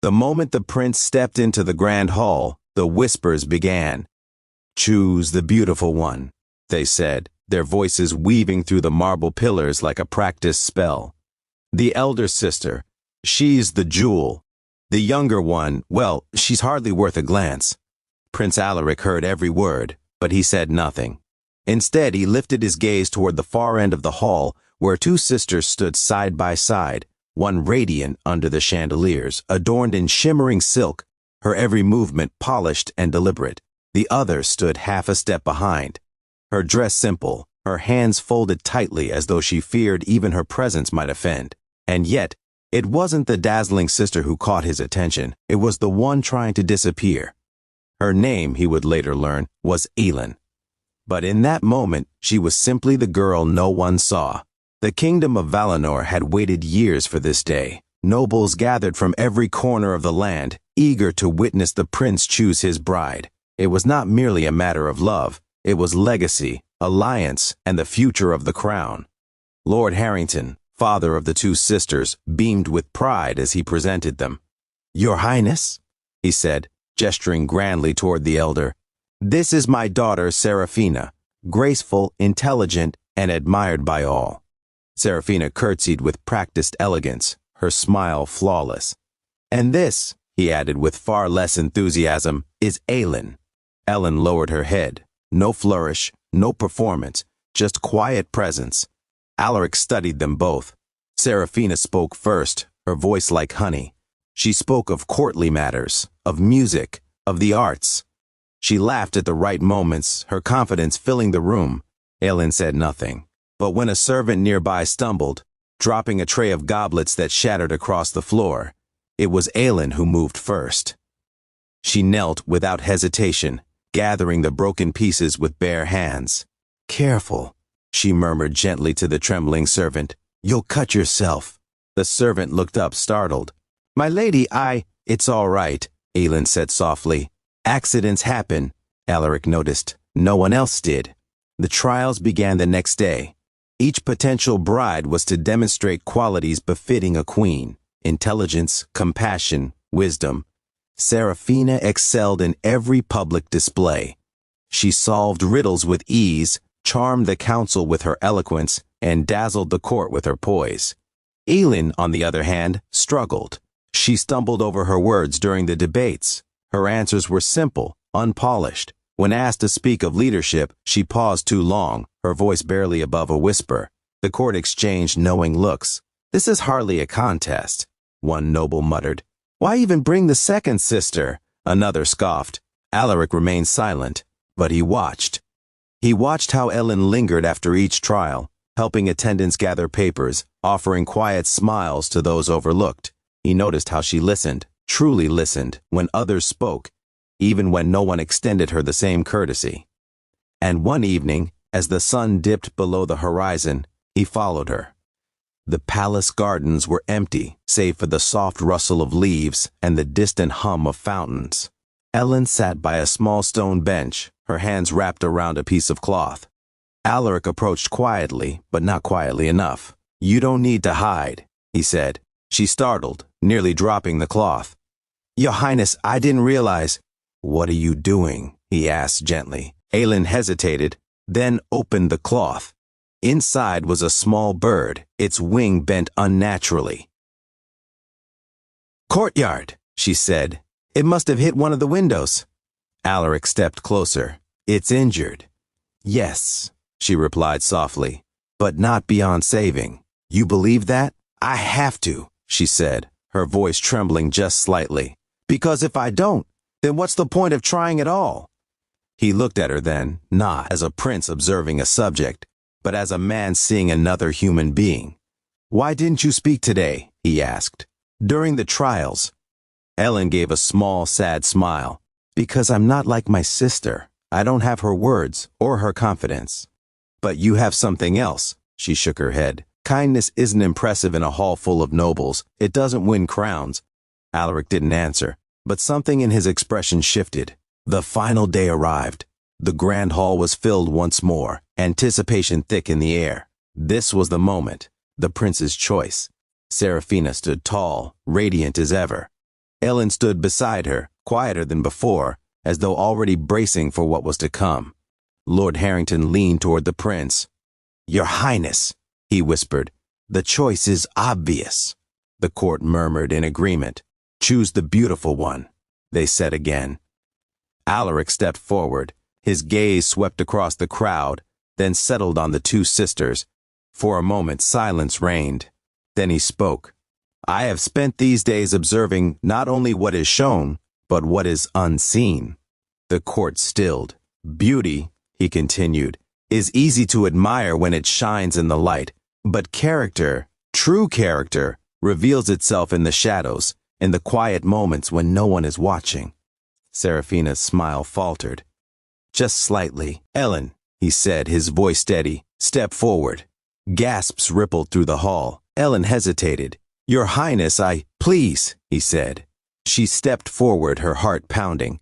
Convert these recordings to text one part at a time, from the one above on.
The moment the prince stepped into the grand hall, the whispers began. "Choose the beautiful one," they said, their voices weaving through the marble pillars like a practiced spell. "The elder sister, she's the jewel. The younger one, well, she's hardly worth a glance." Prince Alaric heard every word, but he said nothing. Instead, he lifted his gaze toward the far end of the hall, where two sisters stood side by side, one radiant under the chandeliers, adorned in shimmering silk, her every movement polished and deliberate. The other stood half a step behind, her dress simple, her hands folded tightly as though she feared even her presence might offend. And yet, it wasn't the dazzling sister who caught his attention, it was the one trying to disappear. Her name, he would later learn, was Elin. But in that moment, she was simply the girl no one saw. The kingdom of Valinor had waited years for this day. Nobles gathered from every corner of the land, eager to witness the prince choose his bride. It was not merely a matter of love, it was legacy, alliance, and the future of the crown. Lord Harrington, father of the two sisters, beamed with pride as he presented them. "Your Highness," he said, gesturing grandly toward the elder, "this is my daughter Seraphina, graceful, intelligent, and admired by all." Seraphina curtsied with practiced elegance, her smile flawless. "And this," he added with far less enthusiasm, "is Elin." Ellen lowered her head. No flourish, no performance, just quiet presence. Alaric studied them both. Seraphina spoke first, her voice like honey. She spoke of courtly matters, of music, of the arts. She laughed at the right moments, her confidence filling the room. Elin said nothing. But when a servant nearby stumbled, dropping a tray of goblets that shattered across the floor, it was Elin who moved first. She knelt without hesitation, gathering the broken pieces with bare hands. "Careful," she murmured gently to the trembling servant. "You'll cut yourself." The servant looked up, startled. "My lady, It's all right," Elin said softly. "Accidents happen," Alaric noticed. No one else did. The trials began the next day. Each potential bride was to demonstrate qualities befitting a queen: intelligence, compassion, wisdom. Seraphina excelled in every public display. She solved riddles with ease, charmed the council with her eloquence, and dazzled the court with her poise. Elin, on the other hand, struggled. She stumbled over her words during the debates. Her answers were simple, unpolished. When asked to speak of leadership, she paused too long, her voice barely above a whisper. The court exchanged knowing looks. "This is hardly a contest," one noble muttered. "Why even bring the second sister?" Another scoffed. Alaric remained silent, but he watched. He watched how Ellen lingered after each trial, helping attendants gather papers, offering quiet smiles to those overlooked. He noticed how she listened, truly listened, when others spoke, even when no one extended her the same courtesy. And one evening, as the sun dipped below the horizon, he followed her. The palace gardens were empty, save for the soft rustle of leaves and the distant hum of fountains. Ellen sat by a small stone bench, her hands wrapped around a piece of cloth. Alaric approached quietly, but not quietly enough. "You don't need to hide," he said. She startled, nearly dropping the cloth. "Your Highness, I didn't realize—" "What are you doing?" he asked gently. Elin hesitated, then opened the cloth. Inside was a small bird, its wing bent unnaturally. "Courtyard," she said. "It must have hit one of the windows." Alaric stepped closer. "It's injured." "Yes," she replied softly, "but not beyond saving." "You believe that?" "I have to," she said, her voice trembling just slightly. "Because if I don't, then what's the point of trying at all?" He looked at her then, not as a prince observing a subject, but as a man seeing another human being. "Why didn't you speak today?" he asked. "During the trials." Ellen gave a small, sad smile. "Because I'm not like my sister. I don't have her words or her confidence." "But you have something else," she shook her head. "Kindness isn't impressive in a hall full of nobles. It doesn't win crowns." Alaric didn't answer, but something in his expression shifted. The final day arrived. The grand hall was filled once more, anticipation thick in the air. This was the moment, the prince's choice. Seraphina stood tall, radiant as ever. Ellen stood beside her, quieter than before, as though already bracing for what was to come. Lord Harrington leaned toward the prince. "Your Highness," he whispered, "the choice is obvious." The court murmured in agreement. "Choose the beautiful one," they said again. Alaric stepped forward. His gaze swept across the crowd, then settled on the two sisters. For a moment, silence reigned. Then he spoke. "I have spent these days observing not only what is shown, but what is unseen." The court stilled. "Beauty," he continued, "is easy to admire when it shines in the light, but character, true character, reveals itself in the shadows, in the quiet moments when no one is watching." Seraphina's smile faltered. "Just slightly." "Ellen," he said, his voice steady, "step forward." Gasps rippled through the hall. Ellen hesitated. "Your Highness, Please," he said. She stepped forward, her heart pounding.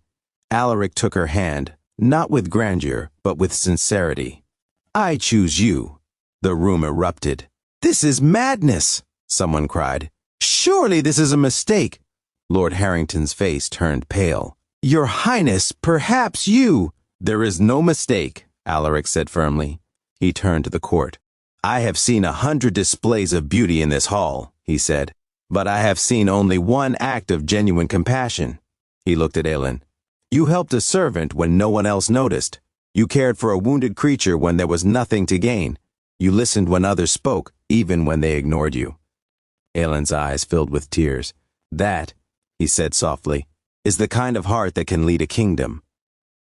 Alaric took her hand, not with grandeur, but with sincerity. "I choose you." The room erupted. "This is madness," someone cried. "Surely this is a mistake." Lord Harrington's face turned pale. "Your Highness, perhaps you—" "There is no mistake," Alaric said firmly. He turned to the court. "I have seen 100 displays of beauty in this hall," he said, "but I have seen only one act of genuine compassion." He looked at Ellen. "You helped a servant when no one else noticed. You cared for a wounded creature when there was nothing to gain. You listened when others spoke, even when they ignored you." Ellen's eyes filled with tears. "That," he said softly, "is the kind of heart that can lead a kingdom."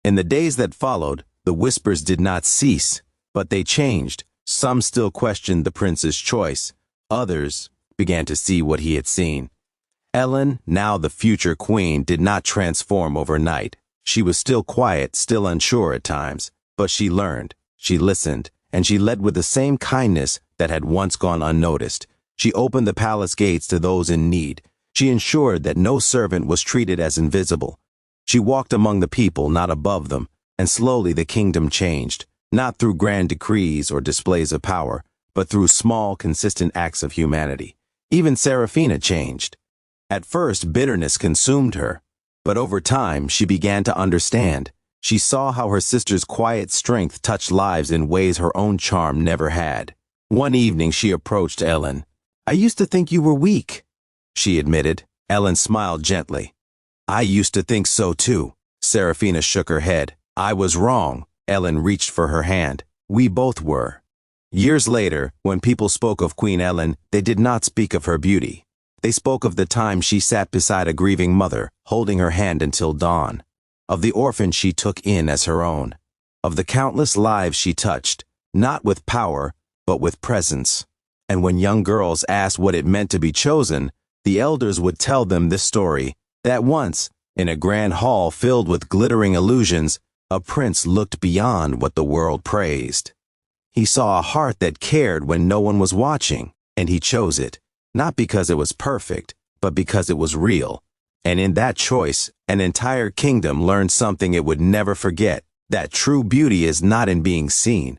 In the days that followed, the whispers did not cease, but they changed. Some still questioned the prince's choice. Others began to see what he had seen. Ellen, now the future queen, did not transform overnight. She was still quiet, still unsure at times, but she learned, she listened, and she led with the same kindness that had once gone unnoticed. She opened the palace gates to those in need. She ensured that no servant was treated as invisible. She walked among the people, not above them, and slowly the kingdom changed, not through grand decrees or displays of power, but through small, consistent acts of humanity. Even Seraphina changed. At first, bitterness consumed her, but over time, she began to understand. She saw how her sister's quiet strength touched lives in ways her own charm never had. One evening, she approached Ellen. "I used to think you were weak," she admitted. Ellen smiled gently. "I used to think so too." Seraphina shook her head. "I was wrong." Ellen reached for her hand. "We both were." Years later, when people spoke of Queen Ellen, they did not speak of her beauty. They spoke of the time she sat beside a grieving mother, holding her hand until dawn, of the orphan she took in as her own, of the countless lives she touched, not with power, but with presence. And when young girls asked what it meant to be chosen, the elders would tell them this story, that once, in a grand hall filled with glittering illusions, a prince looked beyond what the world praised. He saw a heart that cared when no one was watching, and he chose it, not because it was perfect, but because it was real. And in that choice, an entire kingdom learned something it would never forget, that true beauty is not in being seen,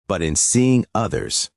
but in seeing others.